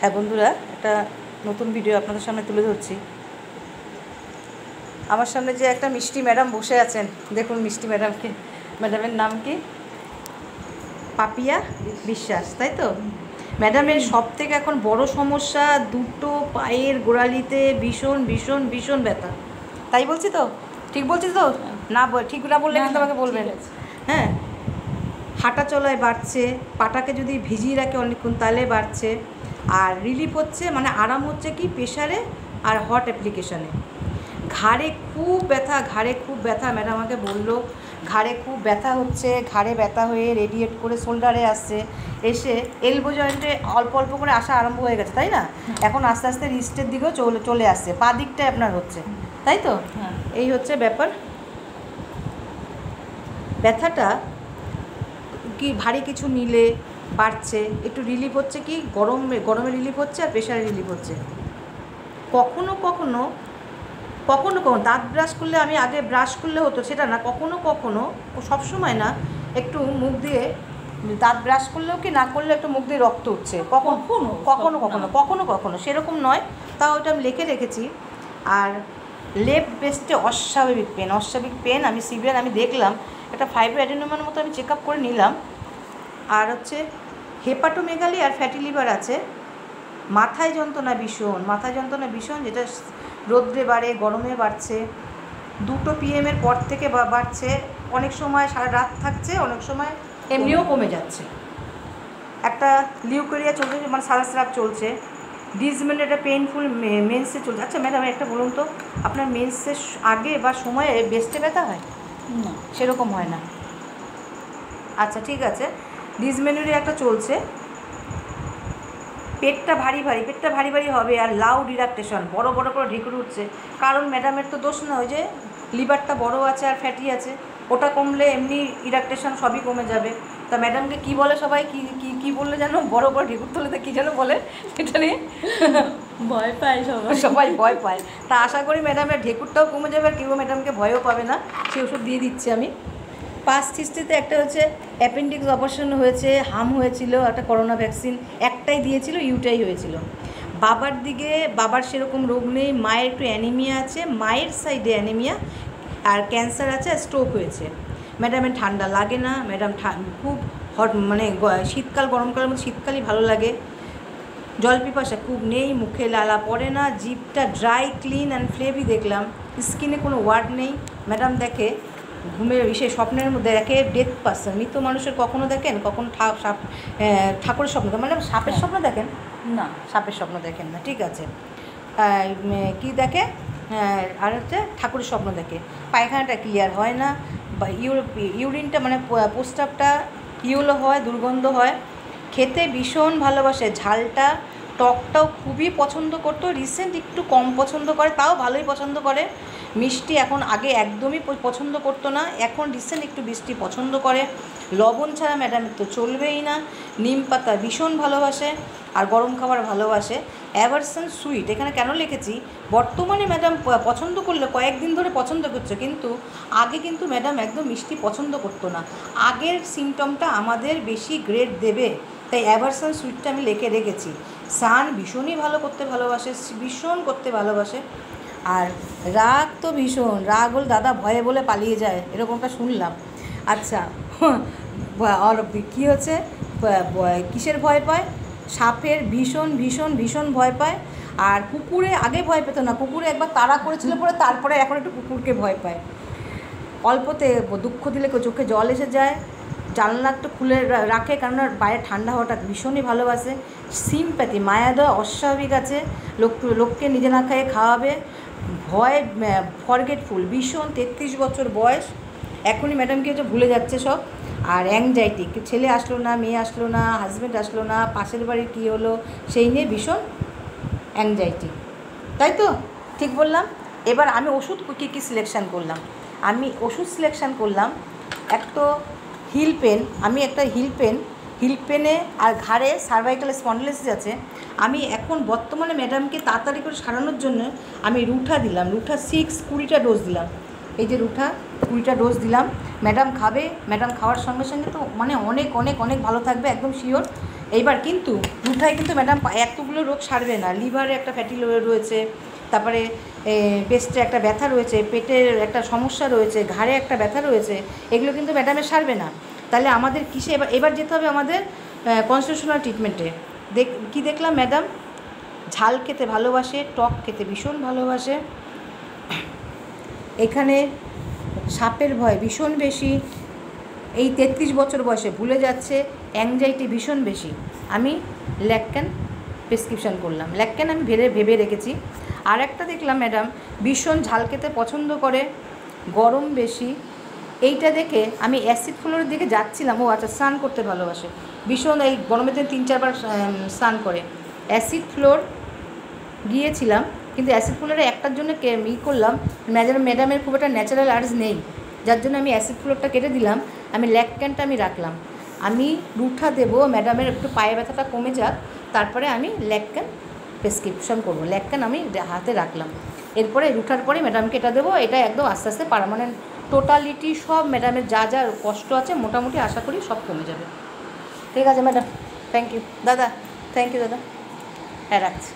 হ্যাঁ বন্ধুরা, একটা নতুন ভিডিও আপনাদের সামনে তুলে ধরছি। আমার সামনে যে একটা মিষ্টি ম্যাডাম বসে আছেন, দেখুন মিষ্টি ম্যাডামকে। ম্যাডামের নাম কি? পাপিয়া বিশ্বাস, তাই তো? ম্যাডামের সব থেকে এখন বড় সমস্যা দুটো পায়ের গোড়ালিতে ভীষণ ভীষণ ভীষণ ব্যথা। তাই বলছি তো? ঠিক বলছি তো? না ঠিক না বললে কিন্তু আমাকে বলবেন। হ্যাঁ, হাঁটা চলায় বাড়ছে, পাটাকে যদি ভিজিয়ে রাখে অনেকক্ষণ তাহলে বাড়ছে। আর রিলিফ হচ্ছে, মানে আরাম হচ্ছে কি প্রেশারে আর হট অ্যাপ্লিকেশানে। ঘাড়ে খুব ব্যথা ম্যাডাম আমাকে বললো, ঘাড়ে খুব ব্যথা হচ্ছে। ঘাড়ে ব্যথা হয়ে রেডিয়েট করে শোল্ডারে আসছে, এসে এলবো জয়েন্টে অল্প অল্প করে আসা আরম্ভ হয়ে গেছে, তাই না? এখন আস্তে আস্তে রিস্টের দিকেও চলে আসছে, পা দিকটায় আপনার হচ্ছে, তাই তো? এই হচ্ছে ব্যাপার। ব্যথাটা কি ভারী কিছু নিলে বাড়ছে, একটু রিলিফ হচ্ছে, কি গরমে রিলিফ হচ্ছে আর প্রেশারে রিলিফ হচ্ছে। কখনো কখনো দাঁত ব্রাশ করলে, আমি আগে ব্রাশ করলে হতো সেটা না, কখনো সবসময় না, একটু মুখ দিয়ে দাঁত ব্রাশ করলেও কি না করলে একটু মুখ দিয়ে রক্ত উঠছে কখনো সেরকম নয়, তাও ওটা আমি লিখে রেখেছি। আর লেফট ব্রেস্টে অস্বাভাবিক পেন, আমি সিভিয়ার, আমি দেখলাম একটা ফাইব্রোঅ্যাডিনোমার মতো আমি চেক আপ করে নিলাম। আর হচ্ছে হেপাটোমেগালি আর ফ্যাটি লিভার আছে। মাথায় যন্ত্রণা ভীষণ, যেটা রোদ্রে বাড়ে, গরমে বাড়ছে। 2 PM পর থেকে বাড়ছে, অনেক সময় সারা রাত থাকছে, অনেক সময় এমনিও কমে যাচ্ছে। একটা লিউকেরিয়া চলছে, মানে সারা স্রাব চলছে। ডিসমেন্ট, একটা পেইনফুল মেন্সে চলছে। আচ্ছা ম্যাডাম একটা বলুন তো, আপনার মেন্সের আগে বা সময়ে বেস্টে ব্যথা হয়? না, সেরকম হয় না। আচ্ছা ঠিক আছে, ডিসমেনুরি একটা চলছে। পেটটা ভারী ভারী হবে, আর লাউড ইরাকটেশন, বড় করে ঢেকুর উঠছে। কারণ ম্যাডামের তো দোষ না, ওই যে লিভারটা বড় আছে আর ফ্যাটি আছে, ওটা কমলে এমনি ইরাকটেশন সবই কমে যাবে। তা ম্যাডামকে কি বলে সবাই, কি বললে জানো? বড় ঢেকুর তুলে কী যেন বলে, এটা নিয়ে ভয় পায় সবাই ভয় পায়। তা আশা করি ম্যাডামের ঢেকুরটাও কমে যাবে, আর কেউ ম্যাডামকে ভয়ও পাবে না। সেই ওষুধ দিয়ে দিচ্ছি আমি। পাস্ট হিস্ট্রিতে একটা হচ্ছে অ্যাপেন্ডিক্স অপারেশন হয়েছে, হাম হয়েছিল, একটা করোনা ভ্যাকসিন একটাই দিয়েছিল, ইউটাই হয়েছিল। বাবার সেরকম রোগ নেই, মায়ের একটু অ্যানিমিয়া আছে, মায়ের সাইডে অ্যানিমিয়া, আর ক্যান্সার আছে, আর স্ট্রোক হয়েছে। ম্যাডামের ঠান্ডা লাগে না, ম্যাডাম খুব হট, মানে শীতকাল গরমকালের মধ্যে শীতকালই ভালো লাগে। জল পিপাসা খুব নেই, মুখে লালা পড়ে না, জিভটা ড্রাই, ক্লিন অ্যান্ড ফ্লেভি দেখলাম। স্কিনে কোনো ওয়ার্ড নেই। ম্যাডাম দেখে ঘুমের স্বপ্নের মধ্যে দেখে ডেথ পার্সন, মৃত মানুষের কখনো দেখেন, কখনো ঠাকুরের স্বপ্ন, মানে সাপের স্বপ্ন দেখেন না? সাপের স্বপ্ন দেখেন না, ঠিক আছে। কি দেখে? আর হচ্ছে ঠাকুরের স্বপ্ন দেখে। পায়খানাটা ক্লিয়ার হয় না, বা ইউরিনটা, মানে প্রস্রাবটা ইউলো হয়, দুর্গন্ধ হয়। খেতে ভীষণ ভালোবাসে, ঝালটা টকটাও খুবই পছন্দ করতো, রিসেন্ট একটু কম পছন্দ করে, তাও ভালোই পছন্দ করে। মিষ্টি এখন, আগে একদমই পছন্দ করতো না, এখন রিসেন্ট একটু মিষ্টি পছন্দ করে। লবণ ছাড়া ম্যাডামের তো চলবেই না। নিম পাতা ভীষণ ভালোবাসে, আর গরম খাবার ভালোবাসে। অ্যাভারশন সুইট, এখানে কেন লিখেছি, বর্তমানে ম্যাডাম পছন্দ করলে কয়েকদিন ধরে পছন্দ করছে, কিন্তু আগে কিন্তু ম্যাডাম একদম মিষ্টি পছন্দ করতো না। আগের সিমটমটা আমাদের বেশি গ্রেড দেবে, তাই অ্যাভারশন সুইটটা আমি লিখে রেখেছি। স্নান ভীষণই ভীষণ করতে ভালোবাসে। আর রাগ তো ভীষণ, রাগ হলে দাদা ভয়ে বলে পালিয়ে যায়, এরকমটা শুনলাম। আচ্ছা, আর কী হচ্ছে, কিসের ভয় পায়? সাপের ভীষণ ভয় পায়। আর কুকুরে আগে ভয় পেত না, কুকুরে একবার তাড়া করেছিল পরে, তারপরে এখন একটু কুকুরকে ভয় পায়। অল্পতে দুঃখ দিলে চোখে জল এসে যায়। জানলা একটু খুলে রাখে, কারণ বাইরে ঠান্ডা হওয়াটা ভীষণই ভালোবাসে। সিম্প্যাথি, মায়া দেওয়া অস্বাভাবিক আছে, লোককে নিজে না খাইয়ে খাওয়াবে। ভয়, ফরগেটফুল ভীষণ, 33 বছর বয়স, এখনই ম্যাডামকে হচ্ছে ভুলে যাচ্ছে সব। আর অ্যাংজাইটি, ছেলে আসলো না, মেয়ে আসলো না, হাজব্যান্ড আসলো না, পাশের বাড়ির কী হলো, সেই নিয়ে ভীষণ অ্যাংজাইটি, তাই তো? ঠিক বললাম? এবার আমি ওষুধ কী সিলেকশান করলাম, এক তো হিল পেন, আমি একটা হিল পেনে আর ঘাড়ে সার্ভাইকাল স্পন্ডিলোসিস আছে। আমি এখন বর্তমানে ম্যাডামকে তাড়াতাড়ি করে সারানোর জন্য আমি রুঠা দিলাম, রুঠা 20টা ডোজ দিলাম। এই যে রুঠা 20টা ডোজ দিলাম, ম্যাডাম খাবে। ম্যাডাম খাওয়ার সঙ্গে সঙ্গে তো মানে অনেক ভালো থাকবে, একদম শিওর। এইবার কিন্তু রুঠায় কিন্তু ম্যাডাম এতগুলো রোগ সারবে না। লিভারে একটা ফ্যাটি রয়েছে, তারপরে পেস্টে একটা ব্যথা রয়েছে, পেটের একটা সমস্যা রয়েছে, ঘাড়ে একটা ব্যথা রয়েছে, এগুলো কিন্তু ম্যাডামের সারবে না। তাহলে আমাদের কিসে এবার যেতে হবে আমাদের কনস্টিটিউশনাল ট্রিটমেন্টে। কী দেখলাম ম্যাডাম, ঝাল খেতে ভালোবাসে, টক খেতে ভীষণ ভালোবাসে, এখানে সাপের ভয় ভীষণ বেশি, এই 33 বছর বয়সে ভুলে যাচ্ছে, অ্যাংজাইটি ভীষণ বেশি। আমি ল্যাকক্যান প্রেসক্রিপশান করলাম, ল্যাকক্যান আমি ভেবে রেখেছি। আর একটা দেখলাম ম্যাডাম ভীষণ ঝাল খেতে পছন্দ করে, গরম বেশি, এইটা দেখে আমি অ্যাসিড ফ্লোরের দিকে যাচ্ছিলাম। ও আচ্ছা, স্নান করতে ভালোবাসে ভীষণ, এই গরমের দিন 3-4 বার স্নান করে। অ্যাসিড ফ্লোর গিয়েছিলাম, কিন্তু অ্যাসিড ফ্লোরে একটার জন্য করলাম, ম্যাডামের খুব একটা ন্যাচারাল আর্জ নেই, যার জন্য আমি অ্যাসিড ফ্লোরটা কেটে দিলাম। আমি ল্যাকক্যানটা আমি রাখলাম, আমি রুঠা দেবো, ম্যাডামের একটু পায়ে ব্যথাটা কমে যাক, তারপরে আমি ল্যাকক্যান প্রেসক্রিপশন করবো। ল্যাকক্যান আমি হাতে রাখলাম, এরপরে রুঠার পরে ম্যাডামকে এটা দেবো। এটা একদম আস্তে আস্তে পার্মানেন্ট টোটালিটি সব ম্যাডামের যা যা কষ্ট আছে মোটামুটি আশা করি সব কমে যাবে। ঠিক আছে ম্যাডাম, থ্যাংক ইউ দাদা, থ্যাংক ইউ দাদা, হ্যাঁ রাখছি।